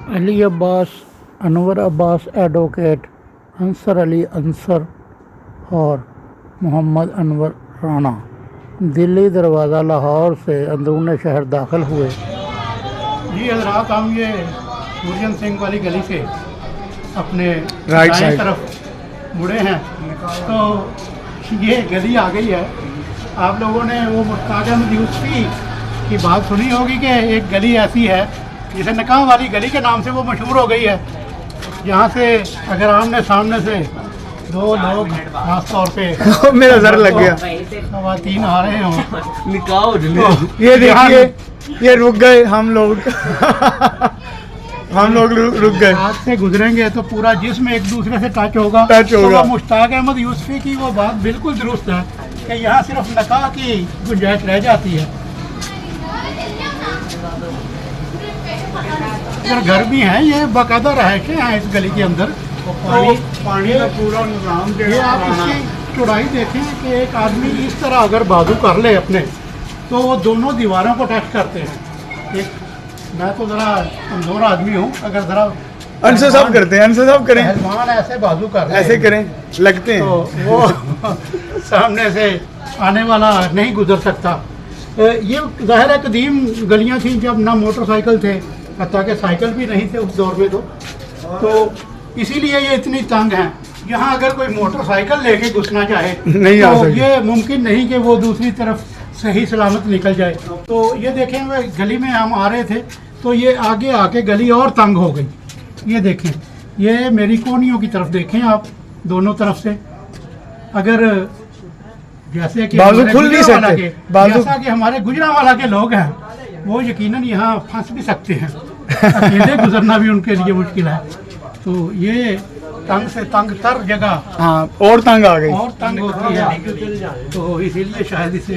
Ali Abbas, Anwar Abbas advocate, Ansar Ali Ansar और मोहम्मद अनवर राना दिल्ली दरवाज़ा लाहौर से अंदरून शहर दाखिल हुए। जी हजरात, हम ये सूरजन सिंह वाली गली से अपने राइट दाएं साइड तरफ मुड़े हैं तो ये गली आ गई है। आप लोगों ने वो मुश्ताक अहमद यूसुफी की बात सुनी होगी कि एक गली ऐसी है जिसे नकाह वाली गली के नाम से वो मशहूर हो गई है। यहाँ से अगर आमने सामने से दो लोग खास तौर पे मेरा सर लग गया। खवातीन आ रहे हों निकाह हो ये देखिए, ये रुक गए हम लोग हम लोग रुक गए। हाथ से गुजरेंगे तो पूरा जिस्म एक दूसरे से टच होगा। तो वो मुश्ताक अहमद यूसुफी की वो बात बिल्कुल दुरुस्त है कि यहाँ सिर्फ नकाह की गुंजाइश रह जाती है। घर भी हैं, ये बाकायदा रहायशें हैं इस गली के अंदर। पानी का पूरा निजाम ये आप इसकी चौड़ाई देखें कि एक आदमी इस तरह अगर बाजू कर ले अपने तो वो दोनों दीवारों को टच करते हैं। एक मैं तो ज़रा कमज़ोर आदमी हूँ, अगर ज़रा अंसर साहब करते हैं, अंसर साहब करें, पहलवान ऐसे बाजू कर ऐसे करें लगते हैं तो वो सामने से आने वाला नहीं गुजर सकता। ये ज़ाहिर है कदीम गलियाँ थी जब ना मोटरसाइकिल थे, हत्ता कि साइकिल भी नहीं थे उस दौर में। तो इसीलिए ये इतनी तंग हैं। यहाँ अगर कोई मोटरसाइकिल लेके घुसना चाहे नहीं आ तो सकती। ये मुमकिन नहीं कि वो दूसरी तरफ सही सलामत निकल जाए। तो ये देखें, वे गली में हम आ रहे थे तो ये आगे आके गली और तंग हो गई। ये देखें, ये मेरी कोनियों की तरफ देखें आप, दोनों तरफ से अगर जैसे कि बाजू हमारे खुल नहीं गुजरांवाला सकते, के बाजू जैसा कि हमारे गुजरांवाला के लोग हैं वो यकीनन यहाँ फंस भी सकते हैं। अकेले गुजरना भी उनके लिए मुश्किल है। तो ये तंग से तंग तर जगह हाँ, और तंग आ गई। और तंग होती है, तो इसीलिए शायद इसे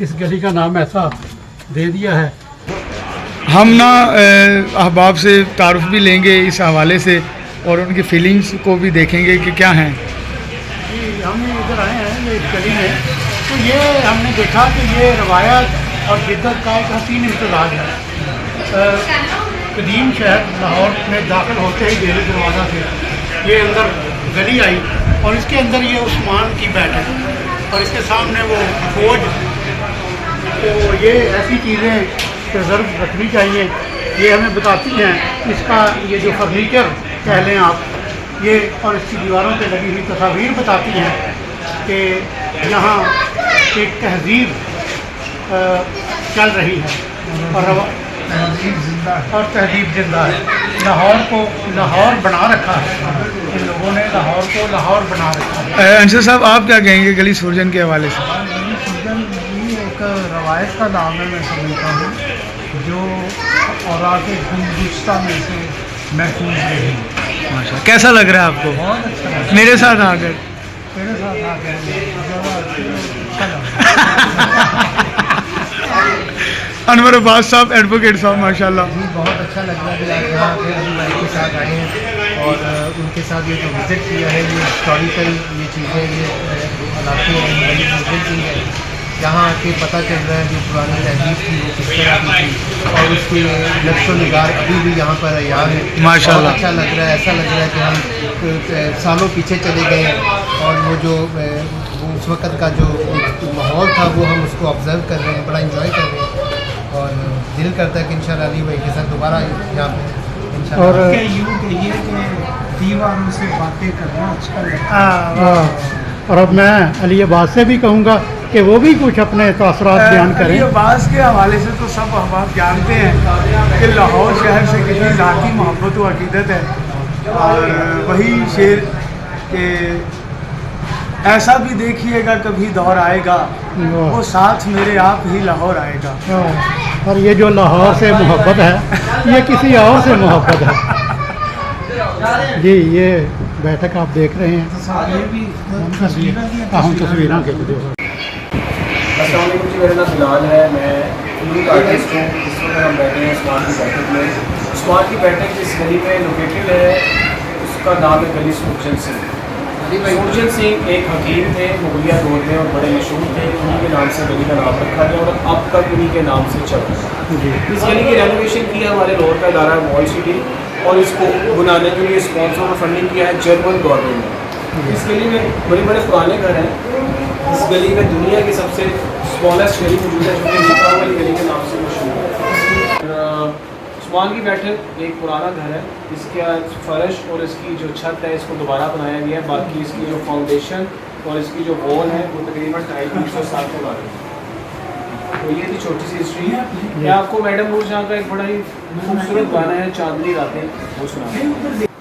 इस गली का नाम ऐसा दे दिया है। हम ना अहबाब से तारुफ भी लेंगे इस हवाले से और उनकी फीलिंग्स को भी देखेंगे कि क्या हैं। जी, हम इधर आए हैं ये इस गली में, तो ये हमने देखा कि ये रवायत और जिद्दत का एक हसीन इम्तजाज है। कदीम शहर लाहौर में दाखिल होते ही दिल्ली दरवाज़ा से ये अंदर गली आई और इसके अंदर ये उस्मान की बैठक और इसके सामने वो फौज। तो ये ऐसी चीज़ें प्रिजर्व रखनी चाहिए। ये हमें बताती हैं इसका ये जो फर्नीचर कह लें आप, ये और इसकी दीवारों पे लगी हुई तस्वीर बताती हैं कि यहाँ एक तहजीब चल रही है और तहजीब जिंदा है। लाहौर को लाहौर बना रखा है, इन लोगों ने लाहौर को लाहौर बना रखा है। अंसर साहब, आप क्या कहेंगे गली सूरजन के हवाले से? ये एक रवायत का नाम है, मैं समझता हूँ, जो औरात गुज़श्ता में से महफूज रही। माशा, कैसा लग रहा है आपको? बहुत अच्छा लगा। मेरे साथ आकर मेरे साथ आकर ज़्यादा अच्छा लगा। अनवर अब्बास साहब, एडवोकेट साहब, माशाल्लाह। जी, बहुत अच्छा लग रहा है कि आज यहाँ पे अली भाई के साथ आए हैं और उनके साथ ये जो विज़िट किया है, ये हिस्टोरिकल ये चीज़ें, ये इलाके हैं, बड़ी विज़िट की है। यहाँ आके पता चल रहा है जो पुरानी तहजीब थी वो किस तरह की थी और उसके नक्शो निगार अभी भी यहाँ पर याद है। माशाल्लाह। बहुत अच्छा लग रहा है, ऐसा लग रहा है कि हम सालों पीछे चले गए और वो जो उस वक़्त का जो माहौल था वो हम उसको ऑब्ज़र्व कर रहे हैं, बड़ा इंजॉय कर रहे हैं और दिल करता है कि इंशाल्लाह अली भाई के साथ दोबारा यहाँ पे इंशाल्लाह। और यूँ कहिए कि दीवारों से बातें करना अच्छा लगता है। और अब मैं अली अब्बास से भी कहूँगा कि वो भी कुछ अपने तासरात बयान अली करें। अब्बास के हवाले से तो सब अहबाब जानते हैं कि लाहौर शहर से कितनी ज़ाती मोहब्बत व अक़ीदत है और वही शेर के ऐसा भी देखिएगा कभी दौर आएगा वो साथ मेरे आप ही लाहौर आएगा। और ये जो लाहौर से मोहब्बत है ये किसी और से मोहब्बत है। जी, ये बैठक आप देख रहे हैं, ये भी हम तस्वीरें के वीडियो। अस्सलाम वालेकुम जी, मेरा नाम बिलाल है, मैं यूथ आर्टिस्ट हूँ। इस वक्त हम बैठे हैं उस्मान की बैठक में। उस्मान की बैठक जिस गली में लोकेटेड है उसका नाम है गली सूरजन सिंह। सुरजन सिंह एक हकीम थे मुगलिया दौर में और बड़े मशहूर थे, उन्हीं के नाम से गली का नाम रखा गया और अब तक उन्हीं के नाम से चल रहा है। इस गली की रेनोवेशन की है हमारे लाहौर का इदारा वॉल सिटी, और इसको बनाने के लिए स्पॉन्सर और फंडिंग किया है जर्मन गवर्नमेंट ने। इस गली में बड़े बड़े पुराने घर हैं। इस गली में दुनिया की सबसे स्मॉलेस्ट गली मौजूद है जो कि निका वाली गली के नाम से मशहूर है। उस्मान की बैठक एक पुराना घर है, इसका फर्श और इसकी जो छत है इसको दोबारा बनाया गया है। बाकी इसकी जो फाउंडेशन और इसकी जो वॉल है वो तकरीबन 250 साल पुरानी है। तो ये थी छोटी सी हिस्ट्री। मैं आपको मैडम नूर जहाँ का एक बड़ा ही खूबसूरत गाना है चांदनी रातें वो सुना।